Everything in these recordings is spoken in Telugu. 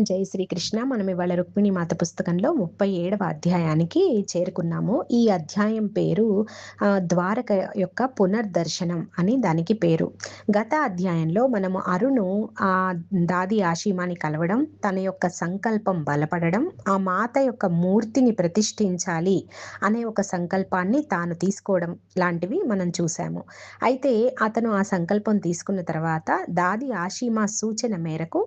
జై శ్రీకృష్ణ. మనం ఇవాళ రుక్మిణి మాత పుస్తకంలో 37వ అధ్యాయానికి చేరుకున్నాము. ఈ అధ్యాయం పేరు ద్వారక యొక్క పునర్దర్శనం అని దానికి పేరు. గత అధ్యాయంలో మనము అరుణు దాది ఆషిమాని కలవడం, తన యొక్క సంకల్పం బలపడడం, ఆ మాత యొక్క మూర్తిని ప్రతిష్ఠించాలి అనే ఒక సంకల్పాన్ని తాను తీసుకోవడం లాంటివి మనం చూసాము. అయితే అతను ఆ సంకల్పం తీసుకున్న తర్వాత దాది ఆషిమా సూచన మేరకు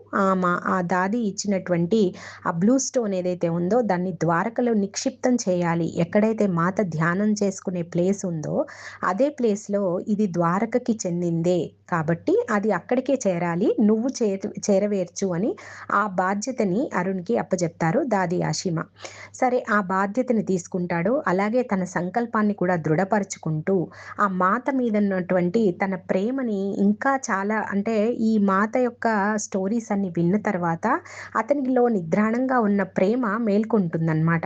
ఆ దాది ఇచ్చినటువంటి ఆ బ్లూ స్టోన్ ఏదైతే ఉందో దాన్ని ద్వారకలో నిక్షిప్తం చేయాలి. ఎక్కడైతే మాత ధ్యానం చేసుకునే ప్లేస్ ఉందో అదే ప్లేస్‌లో ఇది ద్వారకకి చెందిందే కాబట్టి అది అక్కడికే చేరాలి. నువ్వు చేరవేర్చు అని ఆ బాధ్యతని అరుణ్‌కి అప్పజెప్తారు దాది ఆషిమా. సరే ఆ బాధ్యతని తీసుకుంటాడు. అలాగే తన సంకల్పాన్ని కూడా దృఢపరుచుకుంటూ ఆ మాత మీద ఉన్నటువంటి తన ప్రేమని ఇంకా చాలా అంటే ఈ మాత యొక్క స్టోరీస్ అన్ని విన్న తర్వాత అతనిలో నిద్రాణంగా ఉన్న ప్రేమ మేల్కొంటుందన్నమాట.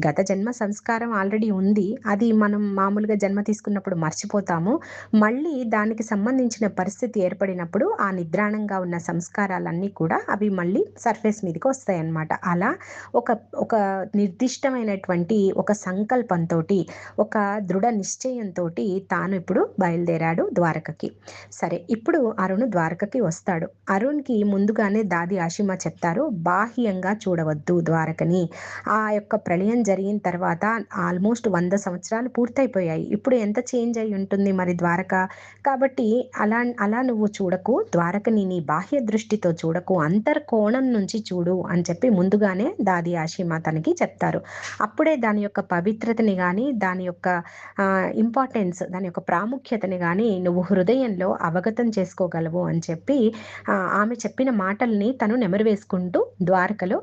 గత జన్మ సంస్కారం ఆల్రెడీ ఉంది. అది మనం మామూలుగా జన్మ తీసుకున్నప్పుడు మర్చిపోతాము. మళ్ళీ దానికి సంబంధించిన పరిస్థితి ఏర్పడినప్పుడు ఆ నిద్రాణంగా ఉన్న సంస్కారాలన్నీ కూడా అవి మళ్ళీ సర్ఫేస్ మీదకి వస్తాయన్నమాట. అలా ఒక ఒక నిర్దిష్టమైనటువంటి ఒక సంకల్పంతోటి, ఒక దృఢ నిశ్చయంతోటి తాను ఇప్పుడు బయలుదేరాడు ద్వారకకి. సరే ఇప్పుడు అరుణ్ ద్వారకకి వస్తాడు. అరుణ్‌కి ముందుగానే దాది ఆషిమా చెప్తారు, బాహ్యంగా చూడవద్దు ద్వారకని. ఆ యొక్క ప్రళయం జరిగిన తర్వాత ఆల్మోస్ట్ 100 సంవత్సరాలు పూర్తయిపోయాయి. ఇప్పుడు ఎంత చేంజ్ అయ్యి ఉంటుంది మరి ద్వారక. కాబట్టి అలా నువ్వు చూడకు. ద్వారకని నీ బాహ్య దృష్టితో చూడకు. అంతర్కోణం నుంచి చూడు అని చెప్పి ముందుగానే దాది ఆషిమా తనకి చెప్తారు. అప్పుడే దాని యొక్క పవిత్రతని గాని, దాని యొక్క ఇంపార్టెన్స్, దాని యొక్క ప్రాముఖ్యతని గాని నువ్వు హృదయంలో అవగతం చేసుకోగలవు అని చెప్పి ఆమె చెప్పిన మాటల్ని తను నెమరు వేసుకుంటూ ద్వారకలో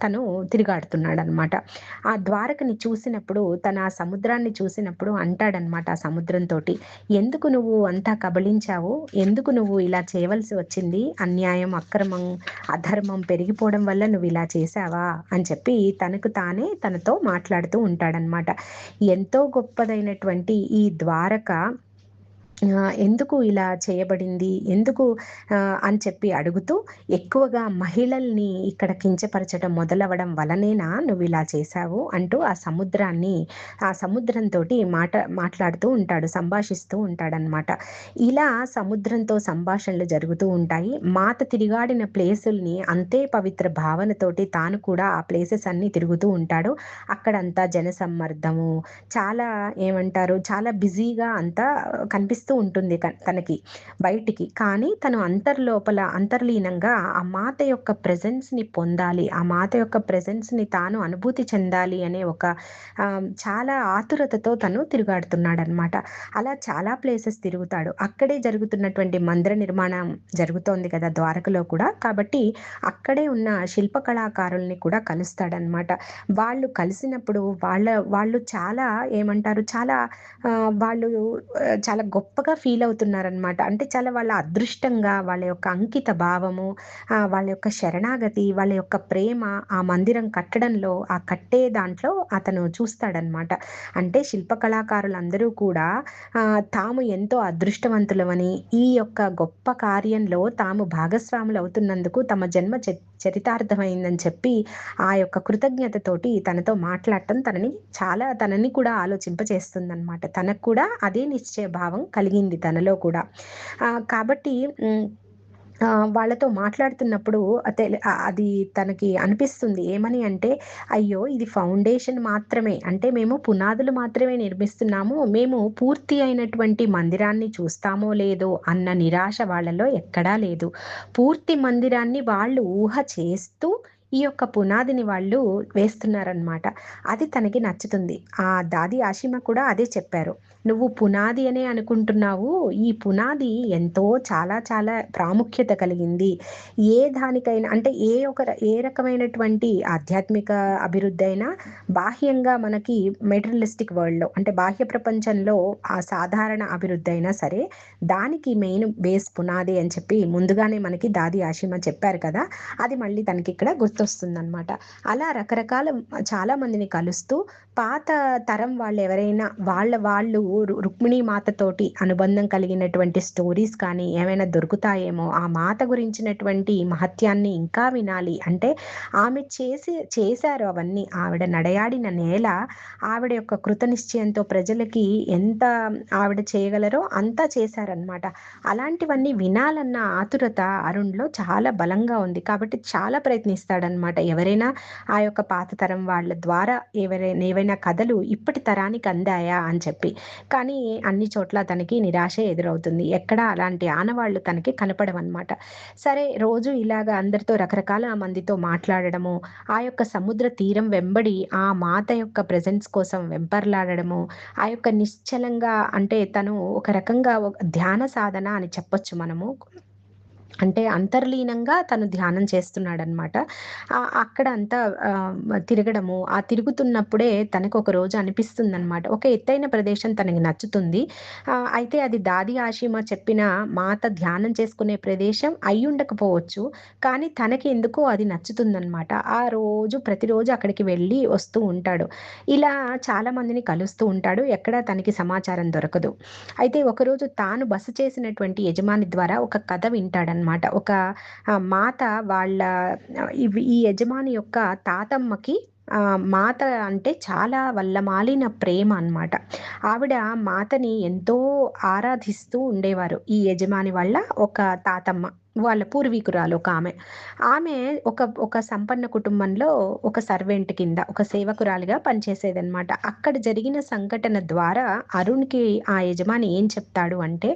తను తిరుగాడుతున్నాడనమాట. ఆ ద్వారకని చూసినప్పుడు తను ఆ సముద్రాన్ని చూసినప్పుడు అంటాడనమాట ఆ సముద్రంతోటి, "ఎందుకు నువ్వు అంతా కబళించావు? ఎందుకు నువ్వు ఇలా చేయవలసి వచ్చింది? అన్యాయం, అక్రమం, అధర్మం పెరిగిపోవడం వల్ల నువ్వు ఇలా చేశావా?" అని చెప్పి తనకు తానే తనతో మాట్లాడుతూ ఉంటాడనమాట. ఎంతో గొప్పదైనటువంటి ఈ ద్వారక ఎందుకు ఇలా చేయబడింది? ఎందుకు అని చెప్పి అడుగుతూ ఎక్కువగా మహిళల్ని ఇక్కడ కించపరచడం మొదలవ్వడం వలనేనా నువ్విలా చేశావు? అంటూ ఆ సముద్రంతోటి మాట్లాడుతూ ఉంటాడు. సంభాషిస్తూ ఉంటాడనమాట. ఇలా సముద్రంతో సంభాషణలు జరుగుతూ ఉంటాయి. మాత తిరిగాడిన ప్లేసుల్ని అంతే పవిత్ర భావనతోటి తాను కూడా ఆ ప్లేసెస్ అన్నీ తిరుగుతూ ఉంటాడు. అక్కడంతా జనసమ్మర్దము, చాలా ఏమంటారు, చాలా బిజీగా అంతా కనిపిస్తూ ఉంటుంది తనకి బయటికి. కానీ తను అంతర్లీనంగా ఆ మాత యొక్క ప్రెజెన్స్‌ని పొందాలి. ఆ మాత యొక్క ప్రెజెన్స్‌ని తాను అనుభూతి చెందాలి అనే ఒక చాలా ఆతురతతో తను తిరుగాడుతున్నాడనమాట. అలా చాలా ప్లేసెస్ తిరుగుతాడు. అక్కడే జరుగుతున్నటువంటి మందిర నిర్మాణం జరుగుతోంది కదా ద్వారకలో కూడా. కాబట్టి అక్కడే ఉన్న శిల్ప కళాకారుల్ని కూడా కలుస్తాడనమాట. వాళ్ళు కలిసినప్పుడు వాళ్ళు చాలా ఏమంటారు, చాలా వాళ్ళు చాలా గొప్పగా ఫీల్ అవుతున్నారనమాట. అంటే చాలా వాళ్ళ అదృష్టంగా, వాళ్ళ యొక్క అంకిత భావము, వాళ్ళ యొక్క శరణాగతి, వాళ్ళ యొక్క ప్రేమ ఆ మందిరం కట్టడంలో, ఆ కట్టే దాంట్లో అతను చూస్తాడనమాట. అంటే శిల్ప కళాకారులందరూ కూడా తాము ఎంతో అదృష్టవంతులమని, ఈ యొక్క గొప్ప కార్యంలో తాము భాగస్వాములవుతున్నందుకు తమ జన్మ చరితార్థమైందని చెప్పి ఆ యొక్క కృతజ్ఞతతోటి తనతో మాట్లాడటం తనని కూడా ఆలోచింపచేస్తుందనమాట. తనకు కూడా అదే నిశ్చయ భావం కలిగింది తనలో కూడా. కాబట్టి వాళ్ళతో మాట్లాడుతున్నప్పుడు అది తనకి అనిపిస్తుంది. ఏమని అంటే, అయ్యో! ఇది ఫౌండేషన్ మాత్రమే. అంటే మేము పునాదులు మాత్రమే నిర్మిస్తున్నాము. మేము పూర్తి అయినటువంటి మందిరాన్ని చూస్తామో లేదో అన్న నిరాశ వాళ్ళలో ఎక్కడా లేదు. పూర్తి మందిరాన్ని వాళ్ళు ఊహ చేస్తూ ఈ యొక్క పునాదిని వాళ్ళు వేస్తున్నారనమాట. అది తనకి నచ్చుతుంది. ఆ దాది ఆషిమ కూడా అదే చెప్పారు. "నువ్వు పునాది అనే అనుకుంటున్నావు. ఈ పునాది ఎంతో చాలా చాలా ప్రాముఖ్యత కలిగింది. ఏ దానికైనా అంటే ఏ రకమైనటువంటి ఆధ్యాత్మిక అభివృద్ధి అయినా బాహ్యంగా మనకి మెటీరియలిస్టిక్ వరల్డ్‌లో అంటే బాహ్య ప్రపంచంలో ఆ సాధారణ అభివృద్ధి అయినా సరే, దానికి మెయిన్ బేస్ పునాది" అని చెప్పి ముందుగానే మనకి దాది ఆషిమ చెప్పారు కదా! అది మళ్ళీ తనకిక్కడ గుర్తు గుర్తొస్తుందనమాట. అలా రకరకాల చాలా మందిని కలుస్తూ పాత తరం వాళ్ళెవరైనా వాళ్ళు రుక్మిణీ మాతతోటి అనుబంధం కలిగినటువంటి స్టోరీస్ కానీ ఏమైనా దొరుకుతాయేమో, ఆ మాత గురించినటువంటి మహత్యాన్ని ఇంకా వినాలి అంటే ఆమె చేశారు అవన్నీ. ఆవిడ నడయాడిన నేల, ఆవిడ యొక్క కృతనిశ్చయంతో ప్రజలకి ఎంత ఆవిడ చేయగలరో అంతా చేశారనమాట. అలాంటివన్నీ వినాలన్న ఆతురత అరుణ్‌లో చాలా బలంగా ఉంది. కాబట్టి చాలా ప్రయత్నిస్తాడనమాట. ఎవరైనా ఆ యొక్క పాత తరం వాళ్ళ ద్వారా ఏవైనా కథలు ఇప్పటి తరానికి అందాయా అని చెప్పి. కానీ అన్ని చోట్ల తనకి నిరాశే ఎదురవుతుంది. ఎక్కడా అలాంటి ఆనవాళ్ళు తనకి కనపడవనమాట. సరే రోజు ఇలాగ అందరితో రకరకాల మందితో మాట్లాడడము, ఆ యొక్క సముద్ర తీరం వెంబడి ఆ మాత యొక్క ప్రెజెన్స్ కోసం వెంపర్లాడడము, ఆ యొక్క నిశ్చలంగా అంటే తను ఒక రకంగా ధ్యాన సాధన అని చెప్పొచ్చు మనము. అంటే అంతర్లీనంగా తను ధ్యానం చేస్తున్నాడనమాట. అక్కడ అంతా తిరగడము, ఆ తిరుగుతున్నప్పుడే తనకొక రోజు అనిపిస్తుందనమాట. ఒక ఎత్తైన ప్రదేశం తనకి నచ్చుతుంది. అయితే అది దాది ఆషిమా చెప్పిన మాత ధ్యానం చేసుకునే ప్రదేశం అయ్యుండకపోవచ్చు. కానీ తనకి ఎందుకో అది నచ్చుతుందనమాట. ఆ రోజు ప్రతిరోజు అక్కడికి వెళ్ళి వస్తూ ఉంటాడు. ఇలా చాలా మందిని కలుస్తూ ఉంటాడు. ఎక్కడా తనకి సమాచారం దొరకదు. అయితే ఒకరోజు తాను బస చేసినటువంటి యజమాని ద్వారా ఒక కథ వింటాడనమాట. ఒక మాత వాళ్ళ ఈ యజమాని యొక్క తాతమ్మకి మాత అంటే చాలా వల్లమాలిన ప్రేమ అన్నమాట. ఆవిడ మాతని ఎంతో ఆరాధిస్తూ ఉండేవారు. ఈ యజమాని వాళ్ళ ఒక తాతమ్మ. వాళ్ళ పూర్వీకురాలు ఒకామె. ఆమె ఒక సంపన్న కుటుంబంలో ఒక సర్వెంట్ కింద, ఒక సేవకురాలిగా పనిచేసేదనమాట. అక్కడ జరిగిన సంఘటన ద్వారా అరుణ్‌కి ఆ యజమాని ఏం చెప్తాడు అంటే,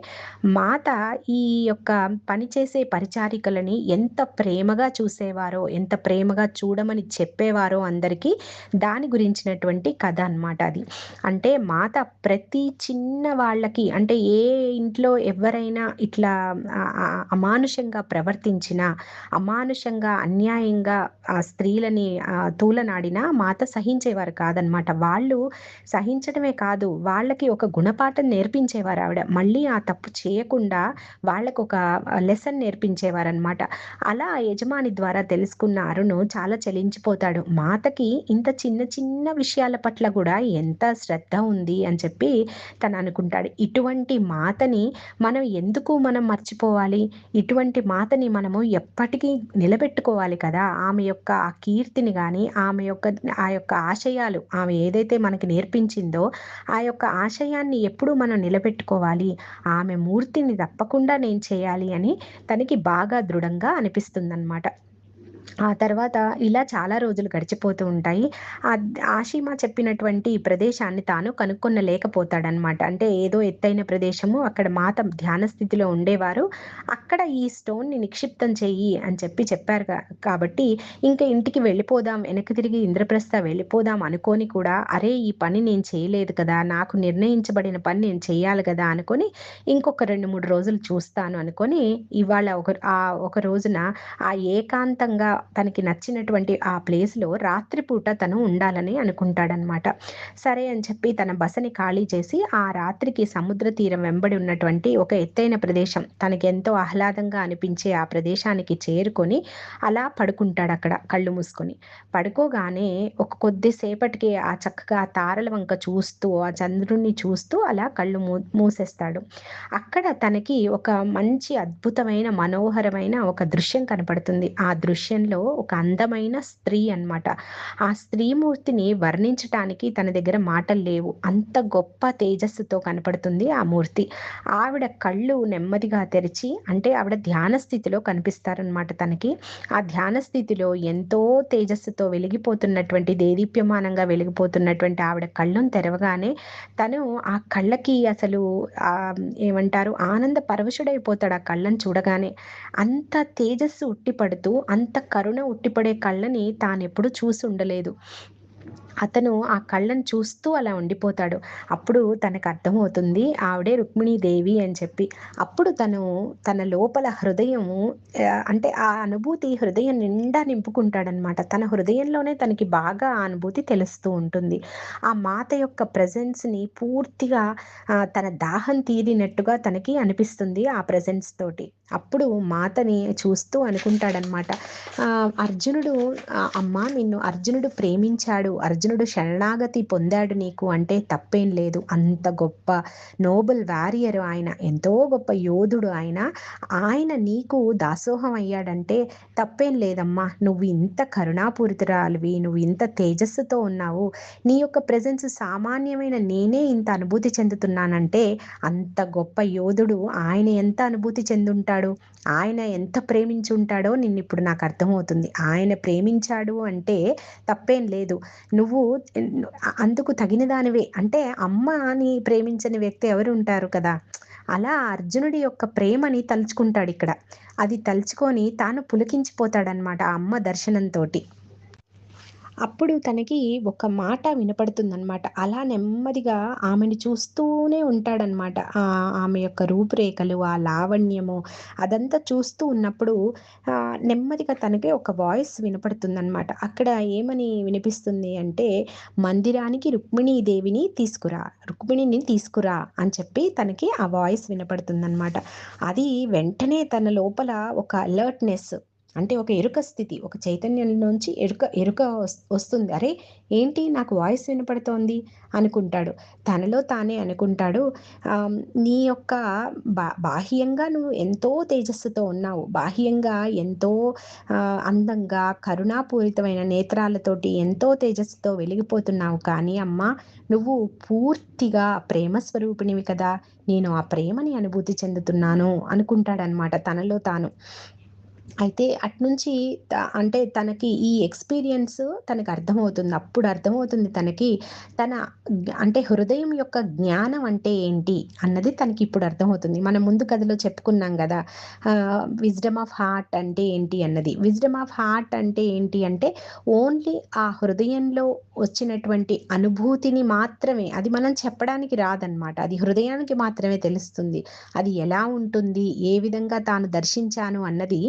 మాత ఈ యొక్క పనిచేసే పరిచారికలని ఎంత ప్రేమగా చూసేవారో, ఎంత ప్రేమగా చూడమని చెప్పేవారో అందరికీ, దాని గురించినటువంటి కథ అన్నమాట అది. అంటే మాత ప్రతి చిన్న వాళ్ళకి అంటే ఏ ఇంట్లో ఎవ్వరైనా ఇట్లా అమానుషంగా ప్రవర్తించినా, అమానుషంగా, అన్యాయంగా స్త్రీలని తూలనాడినా మాత సహించేవారు కాదనమాట. వాళ్ళు సహించడమే కాదు, వాళ్ళకి ఒక గుణపాఠం నేర్పించేవారావిడ. మళ్ళీ ఆ తప్పు చేయకుండా వాళ్ళకొక లెసన్ నేర్పించేవారనమాట. అలా ఆ యజమాని ద్వారా తెలుసుకున్న అరుణు చాలా చలించిపోతాడు. మాతకి ఇంత చిన్న చిన్న విషయాల పట్ల గూడా ఎంత శ్రద్ధ ఉంది అని చెప్పి తననుకుంటాడు. ఇటువంటి మాతని మనం మర్చిపోవాలి? ఇటువంటి మాతని మనము ఎప్పటికీ నిలబెట్టుకోవాలి కదా! ఆమె యొక్క ఆ కీర్తిని గాని, ఆ యొక్క ఆశయాలు ఆమె ఏదైతే మనకి నేర్పించిందో, ఆ యొక్క ఆశయాన్ని ఎప్పుడూ మనం నిలబెట్టుకోవాలి. ఆమె మూర్తిని తప్పకుండా నేను చేయాలి అని తనకి బాగా దృఢంగా అనిపిస్తుందనమాట. ఆ తర్వాత ఇలా చాలా రోజులు గడిచిపోతూ ఉంటాయి. ఆషిమా చెప్పినటువంటి ప్రదేశాన్ని తాను కనుక్కొనలేకపోతాడనమాట. అంటే ఏదో ఎత్తైన ప్రదేశము, అక్కడ మాత ధ్యాన స్థితిలో ఉండేవారు. అక్కడ ఈ స్టోన్‌ని నిక్షిప్తం చెయ్యి అని చెప్పారు కాబట్టి ఇంక ఇంటికి వెళ్ళిపోదాం, వెనక్కి తిరిగి ఇంద్రప్రస్థ వెళ్ళిపోదాం అనుకోని కూడా, అరే! ఈ పని నేను చేయలేదు కదా! నాకు నిర్ణయించబడిన పని నేను చెయ్యాలి గదా! అనుకోని ఇంకొక 2, 3 రోజులు చూస్తాను అనుకోని ఇవాళ ఒక రోజున ఆ ఏకాంతంగా తనకి నచ్చినటువంటి ఆ ప్లేస్‌లో రాత్రిపూట తను ఉండాలని అనుకుంటాడనమాట. సరే అని చెప్పి తన బసని ఖాళీ చేసి, ఆ రాత్రికి సముద్ర తీరం వెంబడి ఉన్నటువంటి ఒక ఎత్తైన ప్రదేశం, తనకెంతో ఆహ్లాదంగా అనిపించే ఆ ప్రదేశానికి చేరుకొని, అలా పడుకుంటాడక్కడ కళ్ళు మూసుకొని. పడుకోగానే ఒక కొద్దిసేపటికి చక్కగా ఆ తారల వంక చూస్తూ, ఆ చంద్రుడిని చూస్తూ అలా కళ్ళు మూసేస్తాడు. అక్కడ తనకి ఒక మంచి అద్భుతమైన, మనోహరమైన ఒక దృశ్యం కనపడుతుంది. ఆ దృశ్యంలో ఒక అందమైన స్త్రీ అన్నమాట. ఆ స్త్రీమూర్తిని వర్ణించటానికి తన దగ్గర మాటలు లేవు. అంత గొప్ప తేజస్సుతో కనపడుతుంది ఆ మూర్తి. ఆవిడ కళ్ళు నెమ్మదిగా తెరిచి అంటే ఆవిడ ధ్యాన స్థితిలో కనిపిస్తారనమాట తనకి. ఆ ధ్యాన స్థితిలో ఎంతో తేజస్సుతో వెలిగిపోతున్నటువంటి, దేదీప్యమానంగా వెలిగిపోతున్నటువంటి ఆవిడ కళ్ళను తెరవగానే తను ఆ కళ్ళకి అసలు ఏమంటారు ఆనంద పరవశుడైపోతాడు ఆ కళ్ళని చూడగానే. అంత తేజస్సు ఉట్టిపడుతూ, అంత కరుణ ఉట్టిపడే కళ్ళని తానెప్పుడు చూసుండలేదు. అతను ఆ కళ్ళని చూస్తూ అలా ఉండిపోతాడు. అప్పుడు తనకర్థమవుతుంది ఆవిడే రుక్మిణీదేవి అని చెప్పి. అప్పుడు తను తన లోపల హృదయము అంటే ఆ అనుభూతి హృదయం నిండా నింపుకుంటాడనమాట. తన హృదయంలోనే తనకి బాగా ఆ అనుభూతి తెలుస్తూ ఉంటుంది. ఆ మాత యొక్క ప్రెజెన్స్‌ని పూర్తిగా తన దాహం తీరినట్టుగా తనకి అనిపిస్తుంది ఆ ప్రెజెన్స్ తోటి. అప్పుడు మాతని చూస్తూ అనుకుంటాడనమాట. అర్జునుడు అమ్మా నిన్ను అర్జునుడు ప్రేమించాడు. అర్జునుడు శరణాగతి పొందాడు నీకు అంటే తప్పేం లేదు. అంత గొప్ప నోబెల్ వారియర్ ఆయన. ఎంతో గొప్ప యోధుడు ఆయన. ఆయన నీకు దాసోహం అయ్యాడంటే తప్పేం లేదమ్మా. నువ్వు ఇంత కరుణాపూరితురాలివి. నువ్వు ఇంత తేజస్సుతో ఉన్నావు. నీ యొక్క ప్రెజెన్స్ సామాన్యమైన నేనే ఇంత అనుభూతి చెందుతున్నానంటే అంత గొప్ప యోధుడు ఆయన ఎంత అనుభూతి చెందుంటాడు. ఆయన ఎంత ప్రేమించుంటాడో నిన్నిప్పుడు నాకర్థమవుతుంది. ఆయన ప్రేమించాడు అంటే తప్పేం లేదు. నువ్వు అందుకు తగిన దానివే. అంటే అమ్మని ప్రేమించని వ్యక్తి ఎవరుంటారు కదా! అలా అర్జునుడి యొక్క ప్రేమని తలుచుకుంటాడిక్కడ. అది తలుచుకొని తాను పులకించిపోతాడనమాట ఆ అమ్మ దర్శనంతోటి. అప్పుడు తనకి ఒక మాట వినపడుతుందనమాట. అలా నెమ్మదిగా ఆమెని చూస్తూనే ఉంటాడనమాట. ఆమె యొక్క రూపురేఖలు, ఆ లావణ్యము అదంతా చూస్తూ ఉన్నప్పుడు నెమ్మదిగా తనకి ఒక వాయిస్ వినపడుతుందనమాట. అక్కడ ఏమని వినిపిస్తుంది అంటే, "మందిరానికి రుక్మిణీదేవిని తీసుకురా, రుక్మిణిని తీసుకురా" అని చెప్పి తనకి ఆ వాయిస్ వినపడుతుందనమాట. అది వెంటనే తన లోపల ఒక అలర్ట్‌నెస్ అంటే ఒక ఎరుక స్థితి. ఒక చైతన్యంలోంచి ఎరుక ఎరుక వస్తుంది. అరే! ఏంటి నాకు వాయిస్ వినపడుతోంది అనుకుంటాడు. తనలో తానే అనుకుంటాడు. నీ యొక్క బాహ్యంగా నువ్వు ఎంతో తేజస్సుతో ఉన్నావు. బాహ్యంగా ఎంతో అందంగా, కరుణాపూరితమైన నేత్రాలతోటి ఎంతో తేజస్సుతో వెలిగిపోతున్నావు. కానీ అమ్మా నువ్వు పూర్తిగా ప్రేమ స్వరూపిణివి కదా! నేను ఆ ప్రేమని అనుభూతి చెందుతున్నాను అనుకుంటాడనమాట తనలో తాను. అయితే అట్నుంచి అంటే తనకి ఈ ఎక్స్‌పీరియన్స్ తనకర్థమవుతుంది. అప్పుడు అర్థమవుతుంది తనకి తన అంటే హృదయం యొక్క జ్ఞానం అంటే ఏంటి అన్నది తనకిప్పుడు అర్థమవుతుంది. మనం ముందు కథలో చెప్పుకున్నాం గదా! విజ్డమ్ ఆఫ్ హార్ట్ అంటే ఏంటి అన్నది. విజ్డమ్ ఆఫ్ హార్ట్ అంటే ఏంటి అంటే ఓన్లీ ఆ హృదయంలో వచ్చినటువంటి అనుభూతిని మాత్రమే అది మనం చెప్పడానికి రాదనమాట. అది హృదయానికి మాత్రమే తెలుస్తుంది. అది ఎలా ఉంటుంది? ఏ విధంగా తాను దర్శించాను అన్నది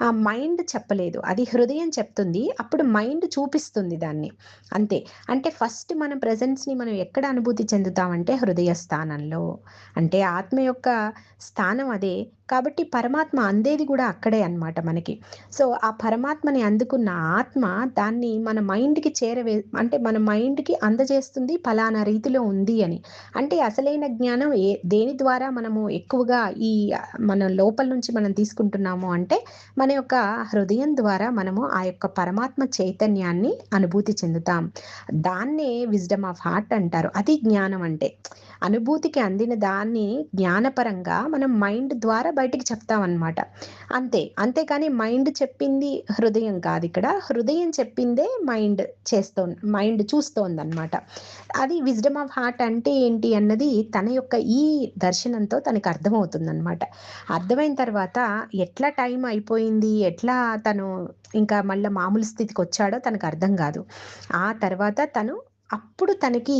ఆ మైండ్ చెప్పలేదు. అది హృదయం చెప్తుంది. అప్పుడు మైండ్ చూపిస్తుంది దాన్ని. అంతే. అంటే ఫస్ట్ మన ప్రెజెన్స్‌ని మనం ఎక్కడ అనుభూతి చెందుతామంటే హృదయ స్థానంలో. అంటే ఆత్మ యొక్క స్థానం అదే. కాబట్టి పరమాత్మ అందేది గూడా అక్కడే అన్నమాట మనకి. సో, ఆ పరమాత్మని అందుకున్న ఆత్మ దాన్ని మన మైండ్‌కి అంటే మన మైండ్‌కి అందజేస్తుంది పలానా రీతిలో ఉంది అని. అంటే అసలైన జ్ఞానం దేని ద్వారా మనము ఎక్కువగా మన లోపల నుంచి మనం తీసుకుంటున్నాము అంటే మన యొక్క హృదయం ద్వారా మనము ఆ యొక్క పరమాత్మ చైతన్యాన్ని అనుభూతి చెందుతాం. దాన్నే విజ్డమ్ ఆఫ్ హార్ట్ అంటారు. అది జ్ఞానం అంటే. అనుభూతికి అందిన దాన్ని జ్ఞానపరంగా మనం మైండ్ ద్వారా బయటికి చెప్తామనమాట. అంతే. అంతేకాని మైండ్ చెప్పింది హృదయం కాదిక్కడ. హృదయం చెప్పిందే మైండ్ చూస్తోందనమాట. అది విజ్డమ్ ఆఫ్ హార్ట్ అంటే ఏంటి అన్నది తన యొక్క ఈ దర్శనంతో తనకర్థమవుతుందనమాట. అర్థమైన తర్వాత ఎట్లా టైం అయిపోయింది, ఎట్లా తను ఇంకా మళ్ళా మామూలు స్థితికొచ్చాడో తనకర్థం గాదు. ఆ తర్వాత అప్పుడు తనకి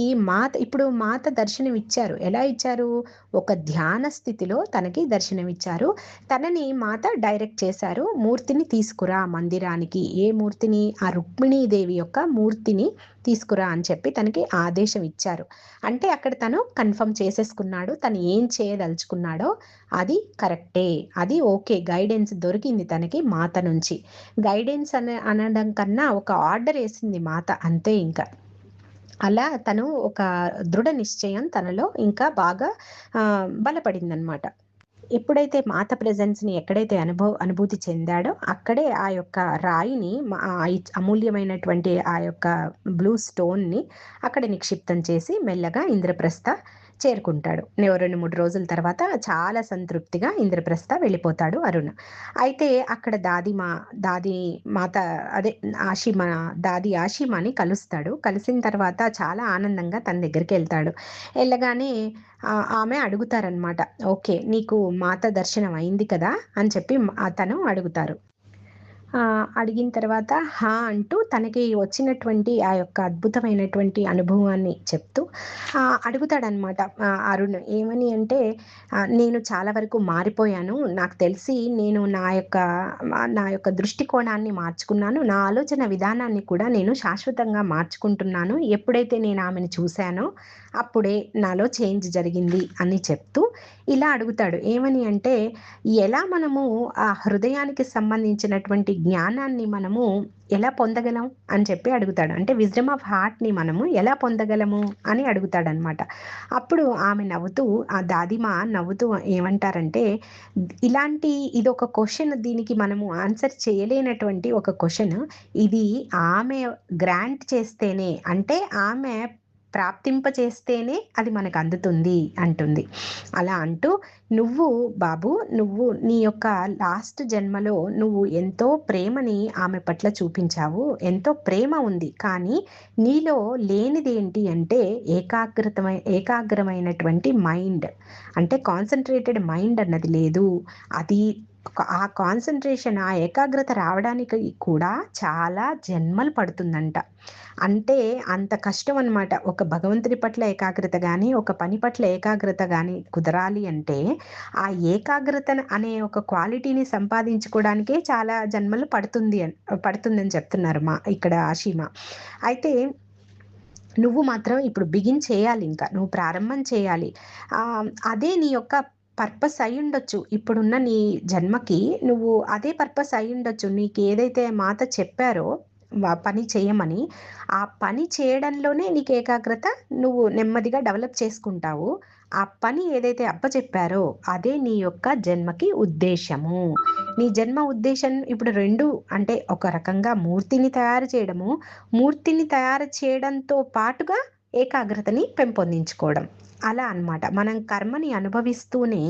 ఇప్పుడు మాత దర్శనమిచ్చారు. ఎలా ఇచ్చారు? ఒక ధ్యాన స్థితిలో తనకి దర్శనమిచ్చారు. తనని మాత డైరెక్ట్ చేశారు. మూర్తిని తీసుకురా మందిరానికి. ఏ మూర్తిని? ఆ రుక్మిణీదేవి యొక్క మూర్తిని తీసుకురా అని చెప్పి తనకి ఆదేశం ఇచ్చారు. అంటే అక్కడ తను కన్ఫర్మ్ చేసేసుకున్నాడు. తను ఏం చేయదలుచుకున్నాడో అది కరెక్టే. అది ఓకే. గైడెన్స్ దొరికింది తనకి మాత నుంచి. గైడెన్స్ అనడం కన్నా ఒక ఆర్డరేసింది మాత అంతే ఇంక. అలా తను ఒక దృఢ నిశ్చయం తనలో ఇంకా బాగా బలపడిందనమాట. ఎప్పుడైతే మాత ప్రెజెన్స్‌ని ఎక్కడైతే అనుభూతి చెందాడో, అక్కడే ఆ యొక్క రాయిని అమూల్యమైనటువంటి ఆ యొక్క బ్లూ స్టోన్‌ని అక్కడ నిక్షిప్తం చేసి మెల్లగా ఇంద్రప్రస్థ చేరుకుంటాడు. 2, 3 రోజుల తర్వాత చాలా సంతృప్తిగా ఇంద్రప్రస్థ వెళ్ళిపోతాడు అరుణ్. అయితే అక్కడ దాది మాత అదే ఆషిమ దాది ఆషిమాని కలుస్తాడు. కలిసిన తర్వాత చాలా ఆనందంగా తన దగ్గరికెళ్తాడు. ఎళ్ళగానే ఆమె అడుగుతారనమాట. ఓకే. నీకు మాత దర్శనం అయింది కదా! అని చెప్పి తను అడుగుతారు. అడిగిన తర్వాత హా! అంటూ తనకి వచ్చినటువంటి ఆ యొక్క అద్భుతమైనటువంటి అనుభవాన్ని చెప్తూ అడుగుతాడనమాట అరుణ్. ఏమని అంటే "నేను చాలా వరకు మారిపోయాను. నాకు తెలిసి నేను నా యొక్క దృష్టికోణాన్ని మార్చుకున్నాను. నా ఆలోచన విధానాన్ని కూడా నేను శాశ్వతంగా మార్చుకుంటున్నాను. ఎప్పుడైతే నేను ఆమెను చూసానో అప్పుడే నాలో చేంజ్ జరిగింది" అని చెప్తూ ఇలా అడుగుతాడు. ఏమని అంటే ఎలా మనము ఆ హృదయానికి సంబంధించినటువంటి జ్ఞానాన్ని మనము ఎలా పొందగలం అని చెప్పి అడుగుతాడు. అంటే విజ్డమ్ ఆఫ్ హార్ట్‌ని మనము ఎలా పొందగలము అని అడుగుతాడనమాట. అప్పుడు ఆమె నవ్వుతూ ఆ దాదిమ నవ్వుతూ ఏమంటారంటే, ఇలాంటి ఇదొక క్వెషన్, దీనికి మనము ఆన్సర్ చేయలేనటువంటి ఒక క్వెషన్. ఇది ఆమె గ్రాంట్ చేస్తేనే, అంటే ఆమె ప్రాప్తింపచేస్తేనే అది మనకందుతుంది అంటుంది. అలా అంటూ "నువ్వు బాబు, నువ్వు నీ యొక్క లాస్ట్ జన్మలో నువ్వు ఎంతో ప్రేమని ఆమె పట్ల చూపించావు. ఎంతో ప్రేమ ఉంది. కానీ నీలో లేనిదేంటి అంటే ఏకాగ్రమైనటువంటి మైండ్. అంటే కాన్సంట్రేటెడ్ మైండ్ అన్నది లేదు. అది ఆ కాన్సంట్రేషన్, ఆ ఏకాగ్రత రావడానికి కూడా చాలా జన్మలు పడుతుందంట. అంటే అంత కష్టం అన్నమాట. ఒక భగవంతుడి పట్ల ఏకాగ్రత గాని, ఒక పని పట్ల ఏకాగ్రత గాని కుదరాలి అంటే, ఆ ఏకాగ్రతను అనే ఒక క్వాలిటీని సంపాదించుకోవడానికే చాలా జన్మలు పడుతుందని చెప్తున్నారు ఇక్కడ ఆషిమ. అయితే నువ్వు మాత్రం ఇప్పుడు బిగిన్ చేయాలింక. నువ్వు ప్రారంభం చేయాలి. అదే నీ యొక్క పర్పస్ అయ్యుండొచ్చు. ఇప్పుడున్న నీ జన్మకి నువ్వు అదే పర్పస్ అయ్యుండొచ్చు. నీకేదైతే మాత చెప్పారో పని చెయ్యమని, ఆ పని చేయడంలోనే నీకు ఏకాగ్రత నువ్వు నెమ్మదిగా డెవలప్ చేసుకుంటావు. ఆ పని ఏదైతే అప్పచెప్పారో అదే నీ యొక్క జన్మకి ఉద్దేశ్యము. నీ జన్మ ఉద్దేశ్యం ఇప్పుడు 2, అంటే ఒక రకంగా మూర్తిని తయారు చేయడము, మూర్తిని తయారు చేయడంతో పాటుగా ఏకాగ్రతని పెంపొందించుకోవడం. అలా అన్నమాట. మనం కర్మని అనుభవిస్తూనే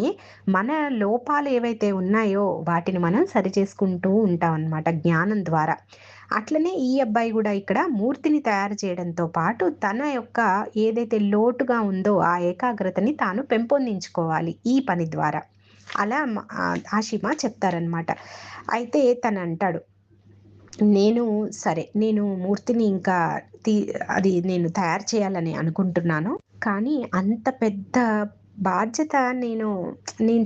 మన లోపాలు ఏవైతే ఉన్నాయో వాటిని మనం సరిచేసుకుంటూ ఉంటామన్నమాట జ్ఞానం ద్వారా. అట్లనే ఈ అబ్బాయి గూడా ఇక్కడ మూర్తిని తయారు చేయడంతో పాటు తన యొక్క ఏదైతే లోటుగా ఉందో ఆ ఏకాగ్రతని తాను పెంపొందించుకోవాలి ఈ పని ద్వారా. అలా ఆషిమ చెప్తారనమాట. అయితే తనంటాడు, నేను మూర్తిని ఇంకా తీ అది నేను తయారు చేయాలని అనుకుంటున్నాను. కానీ అంత పెద్ద బాధ్యత నేను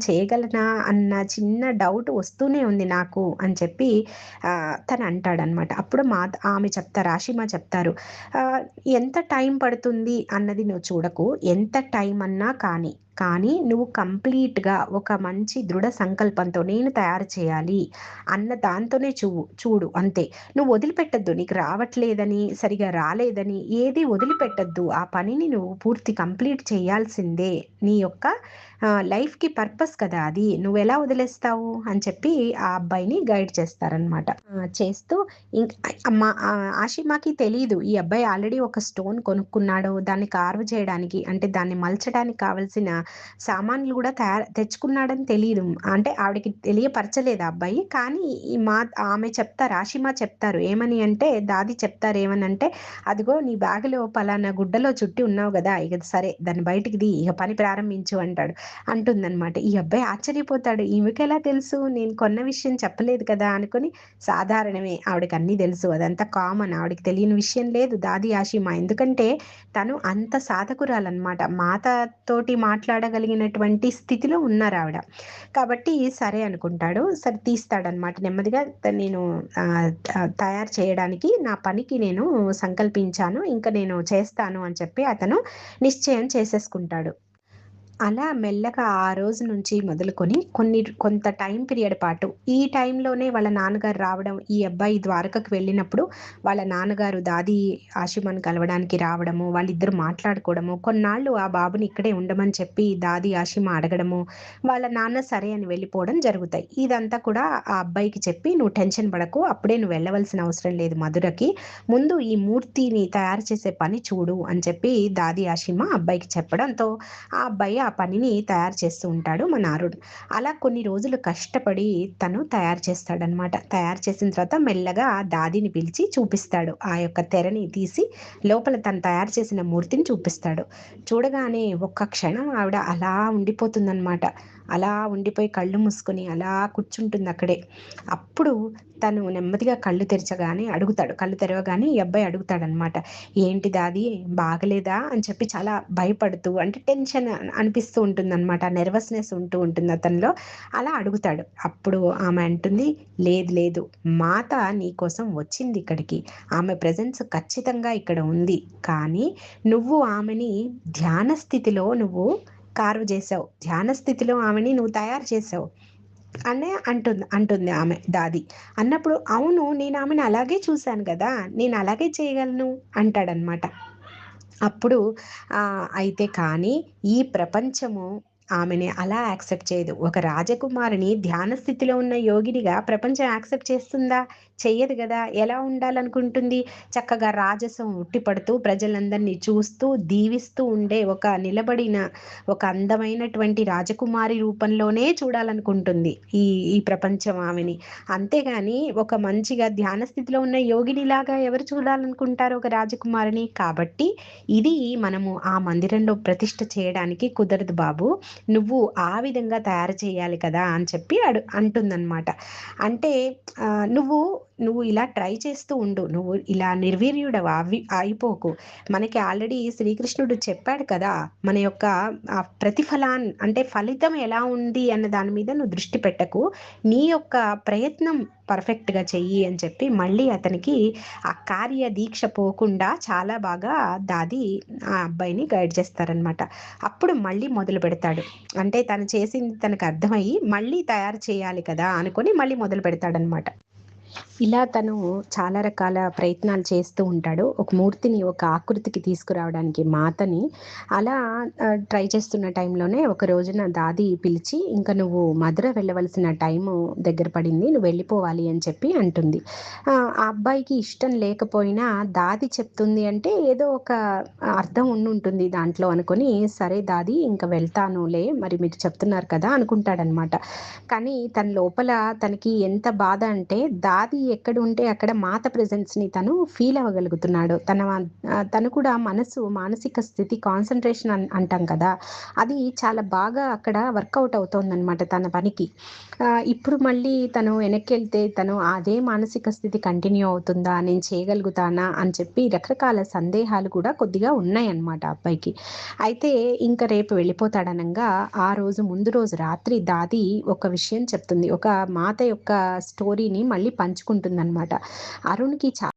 చేయగలనా అన్న చిన్న డౌట్ వస్తూనే ఉంది నాకు అని చెప్పి తనంటాడనమాట. అప్పుడు ఆమె చెప్తారు, ఆషిమ చెప్తారు, ఆహ్, "ఎంత టైం పడుతుంది అన్నది నువ్వు చూడకు. ఎంత టైం అన్నా కానీ నువ్వు కంప్లీట్‌గా ఒక మంచి దృఢ సంకల్పంతో నేను తయారు చేయాలి అన్న దాంతోనే చూడు అంతే. నువ్వు వదిలిపెట్టొద్దు. నీకు రావట్లేదని, సరిగ్గా రాలేదని ఏది వదిలిపెట్టొద్దు. ఆ పనిని నువ్వు పూర్తి కంప్లీట్ చేయాల్సిందే. నీ యొక్క లైఫ్‌కి పర్పస్ కదా అది. నువ్వెలా వదిలేస్తావు?" అని చెప్పి ఆ అబ్బాయిని గైడ్ చేస్తారనమాట. చేస్తూ ఇంక్ ఆషిమాకి తెలీదు. ఈ అబ్బాయి ఆల్రెడీ ఒక స్టోన్ కొనుక్కున్నాడు. దాన్ని కార్వ్ చేయడానికి, అంటే దాన్ని మలచడానికి కావాల్సిన సామాన్లు గూడా తెచ్చుకున్నాడని తెలీదు. అంటే ఆవిడకి తెలియపరచలేదు ఆ అబ్బాయి. కానీ ఈ ఆమె చెప్తారు, ఆషిమా చెప్తారు. ఏమని అంటే దాది చెప్తారు ఏమనంటే, "అదిగో నీ బ్యాగ్‌లో పలానా గుడ్డలో చుట్టి ఉన్నావు గదా! ఇక సరే దాన్ని బయటికి తీ. ఇక పని ప్రారంభించు" అంటుందనమాట. ఈ అబ్బాయి ఆశ్చర్యపోతాడు. ఈమెకెలా తెలుసు? నేను కొన్న విషయం చెప్పలేదు కదా! అనుకోని సాధారణమే. ఆవిడకన్నీ తెలుసు. అదంతా కామన్. ఆవిడకి తెలియని విషయం లేదు దాది ఆషిమా. ఎందుకంటే తను అంత సాధకురాలనమాట. మాతతోటి మాట్లాడగలిగినటువంటి స్థితిలో ఉన్నారావిడ. కాబట్టి సరే అనుకుంటాడు. సరే తీస్తాడనమాట. నెమ్మదిగా నేను ఆహ్, ఆహ్, తయారు చేయడానికి నా పనికి నేను సంకల్పించాను. ఇంక నేను చేస్తాను అని చెప్పి అతను నిశ్చయం చేసేసుకుంటాడు. అలా మెల్లగా ఆ రోజు నుంచి మొదలుకొని కొంత టైం పీరియడ్ పాటు ఈ టైంలోనే వాళ్ళ నాన్నగారు రావడం, ఈ అబ్బాయి ద్వారకకి వెళ్ళినప్పుడు వాళ్ళ నాన్నగారు దాది ఆషిమాని కలవడానికి రావడము, వాళ్ళిద్దరూ మాట్లాడుకోవడము, కొన్నాళ్ళు ఆ బాబుని ఇక్కడే ఉండమని చెప్పి దాది ఆషిమ అడగడము, వాళ్ళ నాన్న సరే అని వెళ్ళిపోవడం జరుగుతాయి. ఇదంతా కూడా ఆ అబ్బాయికి చెప్పి, "నువ్వు టెన్షన్ పడకు. అప్పుడే నువ్వు వెళ్ళవలసిన అవసరం లేదు మధురకి. ముందు ఈ మూర్తిని తయారు చేసే పని చూడు" అని చెప్పి దాది ఆషిమ అబ్బాయికి చెప్పడంతో ఆ అబ్బాయి ఆ పనిని తయారు చేస్తూ ఉంటాడు మన అరుణ్. అలా కొన్ని రోజులు కష్టపడి తను తయారు చేస్తాడనమాట. తయారు చేసిన తర్వాత మెల్లగా ఆ దాదిని పిలిచి చూపిస్తాడు. ఆ యొక్క తెరని తీసి లోపల తను తయారు చేసిన మూర్తిని చూపిస్తాడు. చూడగానే ఒక్క క్షణం ఆవిడ అలా ఉండిపోతుందనమాట. అలా ఉండిపోయి కళ్ళు మూసుకొని అలా కూర్చుంటుందక్కడే. అప్పుడు తను నెమ్మదిగా కళ్ళు తెరచగానే అడుగుతాడు. కళ్ళు తెరవగానే ఈ అబ్బాయి అడుగుతాడనమాట. "ఏంటి దాది బాగలేదా?" అని చెప్పి చాలా భయపడుతూ అంటే టెన్షన్ అనిపిస్తూ ఉంటుందనమాట. నెర్వస్‌నెస్ ఉంటూ ఉంటుంది అతనిలో. అలా అడుగుతాడు. అప్పుడు ఆమె అంటుంది, "లేదు లేదు. మాత నీకోసం వచ్చిందిక్కడికి. ఆమె ప్రెజెన్స్ ఖచ్చితంగా ఇక్కడ ఉంది. కానీ నువ్వు ఆమెని ధ్యాన స్థితిలో నువ్వు కార్వ్ చేశావు. ధ్యాన స్థితిలో ఆమెని నువ్వు తయారు చేశావు." అనే అంటుంది ఆమె దాది. అన్నప్పుడు అవును నేను ఆమెను అలాగే చూసాను గదా! నేను అలాగే చేయగలను అంటాడనమాట. అప్పుడు అయితే కానీ ఈ ప్రపంచము ఆమెని అలా యాక్సెప్ట్ చేయదు. ఒక రాజకుమారిని ధ్యాన స్థితిలో ఉన్న యోగినిగా ప్రపంచం యాక్సెప్ట్ చేస్తుందా? చెయ్యదు గదా! ఎలా ఉండాలనుకుంటుంది? చక్కగా రాజసం ఉట్టిపడుతూ ప్రజలందరిని చూస్తూ, దీవిస్తూ ఉండే ఒక నిలబడిన ఒక అందమైనటువంటి రాజకుమారి రూపంలోనే చూడాలనుకుంటుంది ఈ ఈ ప్రపంచం ఆమెని. అంతేగాని ఒక మంచిగా ధ్యాన స్థితిలో ఉన్న యోగినిలాగా ఎవరు చూడాలనుకుంటారు ఒక రాజకుమారిని? కాబట్టి ఇది మనము ఆ మందిరంలో ప్రతిష్ఠ చేయడానికి కుదరదు బాబు. నువ్వు ఆ విధంగా తయారు చేయాలి కదా! అని చెప్పి అంటుందనమాట. అంటే నువ్వు నువ్వు ఇలా ట్రై చేస్తూ ఉండు. నువ్వు ఇలా నిర్వీర్యుడవు అయిపోకు. మనకి ఆల్రెడీ శ్రీకృష్ణుడు చెప్పాడు కదా! మన యొక్క అంటే ఫలితం ఎలా ఉంది అన్న దాని మీద నువ్వు దృష్టి పెట్టకు. నీ యొక్క ప్రయత్నం పర్ఫెక్ట్‌గా చెయ్యి అని చెప్పి మళ్ళీ అతనికి ఆ కార్య దీక్ష పోకుండా చాలా బాగా దాది ఆ అబ్బాయిని గైడ్ చేస్తారనమాట. అప్పుడు మళ్ళీ మొదలుపెడతాడు. అంటే తను చేసింది తనకు అర్థమయ్యి మళ్ళీ తయారు చేయాలి కదా! అనుకోని మళ్ళీ మొదలుపెడతాడనమాట. ఇలా తను చాలా రకాల ప్రయత్నాలు చేస్తూ ఉంటాడు. ఒక మూర్తిని ఒక ఆకృతికి తీసుకురావడానికి మాతని. అలా ట్రై చేస్తున్న టైంలోనే ఒక రోజున దాది పిలిచి, "ఇంక నువ్వు మధుర వెళ్ళవలసిన టైము దగ్గర పడింది. నువ్వు వెళ్ళిపోవాలి" అని చెప్పి అంటుంది. ఆ అబ్బాయికి ఇష్టం లేకపోయినా దాది చెప్తుంది అంటే ఏదో ఒక అర్థం ఉండుంటుంది దాంట్లో అనుకోని, "సరే దాది ఇంక వెళ్తానులే. మరి మీరు చెప్తున్నారు కదా!" అనుకుంటాడనమాట. కానీ తన లోపల తనకి ఎంత బాధ అంటే దాది ఎక్కడుంటే అక్కడ మాత ప్రెజెన్స్‌ని తను ఫీల్ అవ్వగలుగుతున్నాడు. తను కూడా మానసిక స్థితి కాన్సంట్రేషన్ అంటాం కదా! అది చాలా బాగా అక్కడ వర్కౌట్ అవుతోందనమాట తన పనికి. ఇప్పుడు మళ్ళీ తను వెనక్కెళ్తే తను అదే మానసిక స్థితి కంటిన్యూ అవుతుందా? నేను చేయగలుగుతానా? అని చెప్పి రకరకాల సందేహాలు కూడా కొద్దిగా ఉన్నాయన్నమాట ఆ అబ్బాయికి. అయితే ఇంక రేపు వెళ్ళిపోతాడనంగా ఆ రోజు ముందు రోజు రాత్రి దాది ఒక విషయం చెప్తుంది. ఒక మాత యొక్క స్టోరీని మళ్ళీ పంచుకుంటుందనమాట. అరుణ్‌కి